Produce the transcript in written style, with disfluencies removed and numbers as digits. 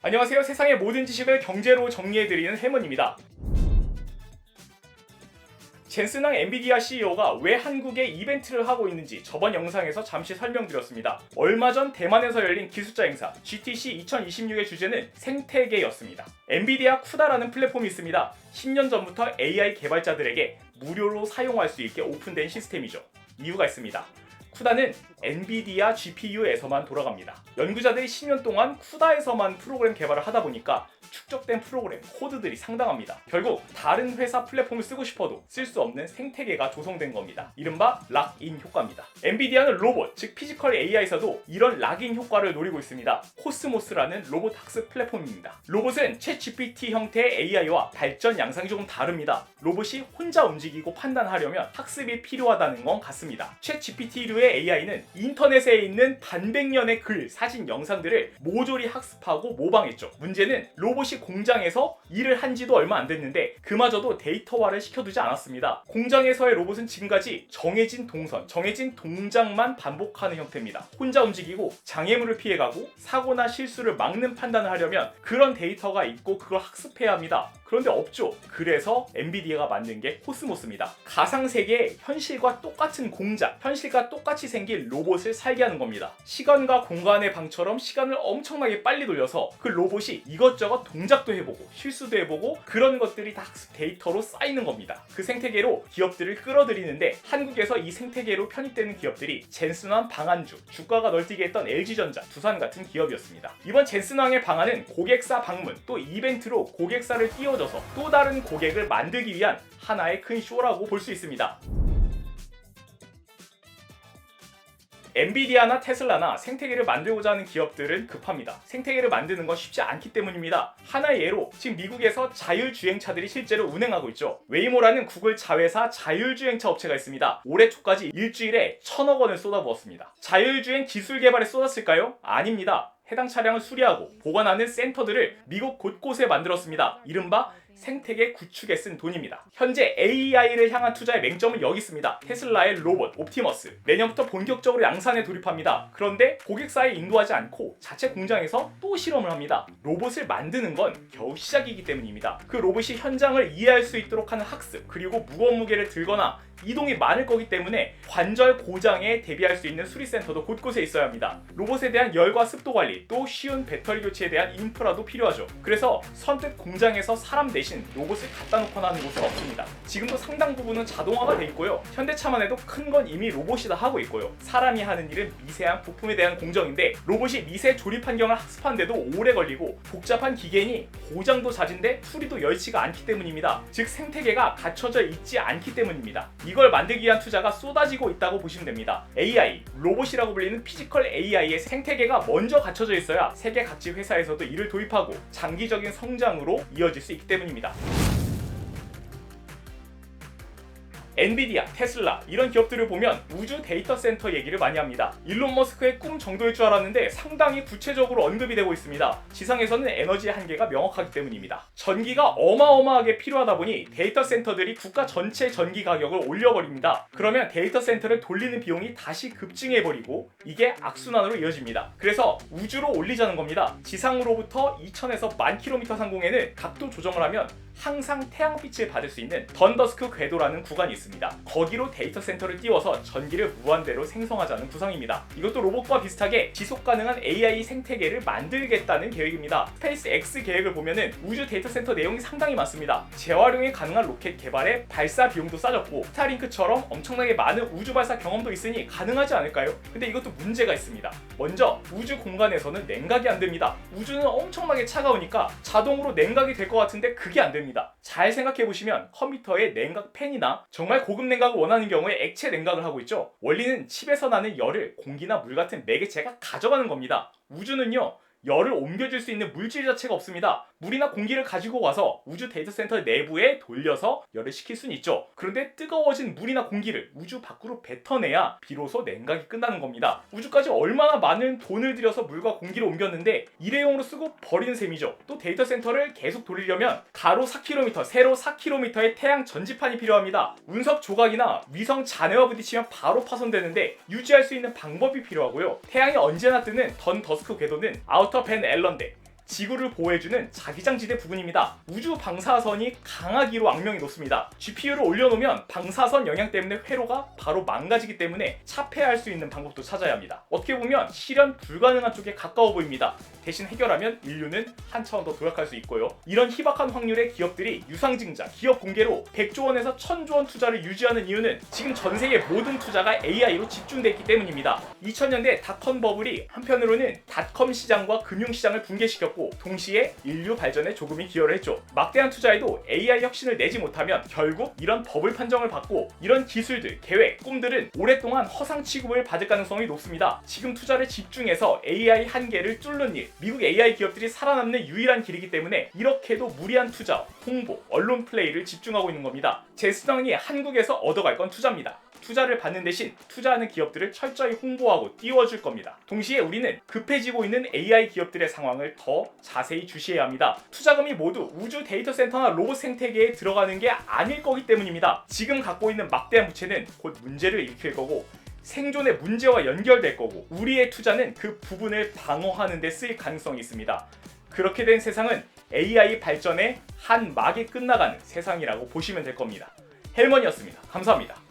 안녕하세요. 세상의 모든 지식을 경제로 정리해드리는 해먼입니다. 젠슨 황 엔비디아 CEO가 왜 한국에 이벤트를 하고 있는지 저번 영상에서 잠시 설명드렸습니다. 얼마 전 대만에서 열린 기술자 행사 GTC 2026의 주제는 생태계였습니다. 엔비디아 쿠다라는 플랫폼이 있습니다. 10년 전부터 AI 개발자들에게 무료로 사용할 수 있게 오픈된 시스템이죠. 이유가 있습니다. 쿠다는 엔비디아 GPU에서만 돌아갑니다. 연구자들이 10년 동안 쿠다에서만 프로그램 개발을 하다 보니까 축적된 프로그램, 코드들이 상당합니다. 결국 다른 회사 플랫폼을 쓰고 싶어도 쓸 수 없는 생태계가 조성된 겁니다. 이른바 락인 효과입니다. 엔비디아는 로봇, 즉 피지컬 AI에서도 이런 락인 효과를 노리고 있습니다. 코스모스라는 로봇 학습 플랫폼입니다. 로봇은 챗 GPT 형태의 AI와 발전 양상이 조금 다릅니다. 로봇이 혼자 움직이고 판단하려면 학습이 필요하다는 건 같습니다. 챗 GPT류의 AI는 인터넷에 있는 반백년의 글, 사진, 영상들을 모조리 학습하고 모방했죠. 문제는 로봇이 공장에서 일을 한 지도 얼마 안 됐는데 그마저도 데이터화를 시켜두지 않았습니다. 공장에서의 로봇은 지금까지 정해진 동선, 정해진 동작만 반복하는 형태입니다. 혼자 움직이고 장애물을 피해가고 사고나 실수를 막는 판단을 하려면 그런 데이터가 있고 그걸 학습해야 합니다. 그런데 없죠. 그래서 엔비디아가 만든 게 코스모스입니다. 가상세계에 현실과 똑같은 공장, 현실과 똑같이 생긴 로봇을 살게 하는 겁니다. 시간과 공간의 방처럼 시간을 엄청나게 빨리 돌려서 그 로봇이 이것저것 동작도 해보고 실수도 해보고 그런 것들이 다 학습 데이터로 쌓이는 겁니다. 그 생태계로 기업들을 끌어들이는데 한국에서 이 생태계로 편입되는 기업들이 젠슨황 방안주, 주가가 널뛰게 했던 LG전자, 두산 같은 기업이었습니다. 이번 젠슨황의 방안은 고객사 방문, 또 이벤트로 고객사를 띄워줘서 또 다른 고객을 만들기 위한 하나의 큰 쇼라고 볼 수 있습니다. 엔비디아나 테슬라나 생태계를 만들고자 하는 기업들은 급합니다. 생태계를 만드는 건 쉽지 않기 때문입니다. 하나의 예로 지금 미국에서 자율주행차들이 실제로 운행하고 있죠. 웨이모라는 구글 자회사 자율주행차 업체가 있습니다. 올해 초까지 일주일에 1,000억 원을 쏟아부었습니다. 자율주행 기술 개발에 쏟았을까요? 아닙니다. 해당 차량을 수리하고 보관하는 센터들을 미국 곳곳에 만들었습니다. 이른바 생태계 구축에 쓴 돈입니다. 현재 AI를 향한 투자의 맹점은 여기 있습니다. 테슬라의 로봇 옵티머스 내년부터 본격적으로 양산에 돌입합니다. 그런데 고객사에 인도하지 않고 자체 공장에서 또 실험을 합니다. 로봇을 만드는 건 겨우 시작이기 때문입니다. 그 로봇이 현장을 이해할 수 있도록 하는 학습, 그리고 무거운 무게를 들거나 이동이 많을 거기 때문에 관절 고장에 대비할 수 있는 수리센터도 곳곳에 있어야 합니다. 로봇에 대한 열과 습도 관리, 또 쉬운 배터리 교체에 대한 인프라도 필요하죠. 그래서 선뜻 공장에서 사람 대신 로봇을 갖다 놓거나 하는 곳은 없습니다. 지금도 상당 부분은 자동화가 돼 있고요. 현대차만 해도 큰 건 이미 로봇이 다 하고 있고요. 사람이 하는 일은 미세한 부품에 대한 공정인데 로봇이 미세 조립 환경을 학습하는데도 오래 걸리고 복잡한 기계니 고장도 잦은데 수리도 여의치가 않기 때문입니다. 즉 생태계가 갖춰져 있지 않기 때문입니다. 이걸 만들기 위한 투자가 쏟아지고 있다고 보시면 됩니다. AI, 로봇이라고 불리는 피지컬 AI의 생태계가 먼저 갖춰져 있어야 세계 각지 회사에서도 이를 도입하고 장기적인 성장으로 이어질 수 있기 때문입니다. 엔비디아, 테슬라 이런 기업들을 보면 우주 데이터 센터 얘기를 많이 합니다. 일론 머스크의 꿈 정도일 줄 알았는데 상당히 구체적으로 언급이 되고 있습니다. 지상에서는 에너지의 한계가 명확하기 때문입니다. 전기가 어마어마하게 필요하다 보니 데이터 센터들이 국가 전체 전기 가격을 올려버립니다. 그러면 데이터 센터를 돌리는 비용이 다시 급증해버리고 이게 악순환으로 이어집니다. 그래서 우주로 올리자는 겁니다. 지상으로부터 2,000에서 10,000km 상공에는 각도 조정을 하면 항상 태양빛을 받을 수 있는 던더스크 궤도라는 구간이 있습니다. 거기로 데이터 센터를 띄워서 전기를 무한대로 생성하자는 구상입니다. 이것도 로봇과 비슷하게 지속 가능한 AI 생태계를 만들겠다는 계획입니다. 스페이스 X 계획을 보면은 우주 데이터 센터 내용이 상당히 많습니다. 재활용이 가능한 로켓 개발에 발사 비용도 싸졌고 스타링크처럼 엄청나게 많은 우주 발사 경험도 있으니 가능하지 않을까요? 근데 이것도 문제가 있습니다. 먼저 우주 공간에서는 냉각이 안 됩니다. 우주는 엄청나게 차가우니까 자동으로 냉각이 될 것 같은데 그게 안 됩니다. 잘 생각해보시면 컴퓨터에 냉각 팬이나 정말 고급 냉각을 원하는 경우에 액체 냉각을 하고 있죠. 원리는 칩에서 나는 열을 공기나 물 같은 매개체가 가져가는 겁니다. 우주는요, 열을 옮겨줄 수 있는 물질 자체가 없습니다. 물이나 공기를 가지고 와서 우주 데이터 센터 내부에 돌려서 열을 식힐 수는 있죠. 그런데 뜨거워진 물이나 공기를 우주 밖으로 뱉어내야 비로소 냉각이 끝나는 겁니다. 우주까지 얼마나 많은 돈을 들여서 물과 공기를 옮겼는데 일회용으로 쓰고 버리는 셈이죠. 또 데이터 센터를 계속 돌리려면 가로 4km, 세로 4km의 태양 전지판이 필요합니다. 운석 조각이나 위성 잔해와 부딪히면 바로 파손되는데 유지할 수 있는 방법이 필요하고요. 태양이 언제나 뜨는 던 더스크 궤도는 아우터 벤 앨런대, 지구를 보호해주는 자기장지대 부근입니다. 우주 방사선이 강하기로 악명이 높습니다. GPU를 올려놓으면 방사선 영향 때문에 회로가 바로 망가지기 때문에 차폐할 수 있는 방법도 찾아야 합니다. 어떻게 보면 실현 불가능한 쪽에 가까워 보입니다. 대신 해결하면 인류는 한 차원 더 도약할 수 있고요. 이런 희박한 확률의 기업들이 유상증자, 기업 공개로 100조 원에서 1000조 원 투자를 유지하는 이유는 지금 전 세계 모든 투자가 AI로 집중돼 있기 때문입니다. 2000년대 닷컴 버블이 한편으로는 닷컴 시장과 금융 시장을 붕괴시켰고 동시에 인류 발전에 조금이 기여를 했죠. 막대한 투자에도 AI 혁신을 내지 못하면 결국 이런 버블 판정을 받고 이런 기술들, 계획, 꿈들은 오랫동안 허상 취급을 받을 가능성이 높습니다. 지금 투자를 집중해서 AI 한계를 뚫는 일, 미국 AI 기업들이 살아남는 유일한 길이기 때문에 이렇게도 무리한 투자, 홍보, 언론 플레이를 집중하고 있는 겁니다. 제 수당이 한국에서 얻어갈 건 투자입니다. 투자를 받는 대신 투자하는 기업들을 철저히 홍보하고 띄워줄 겁니다. 동시에 우리는 급해지고 있는 AI 기업들의 상황을 더 자세히 주시해야 합니다. 투자금이 모두 우주 데이터 센터나 로봇 생태계에 들어가는 게 아닐 거기 때문입니다. 지금 갖고 있는 막대한 부채는 곧 문제를 일으킬 거고 생존의 문제와 연결될 거고 우리의 투자는 그 부분을 방어하는 데 쓰일 가능성이 있습니다. 그렇게 된 세상은 AI 발전의 한 막이 끝나가는 세상이라고 보시면 될 겁니다. 헬먼이었습니다. 감사합니다.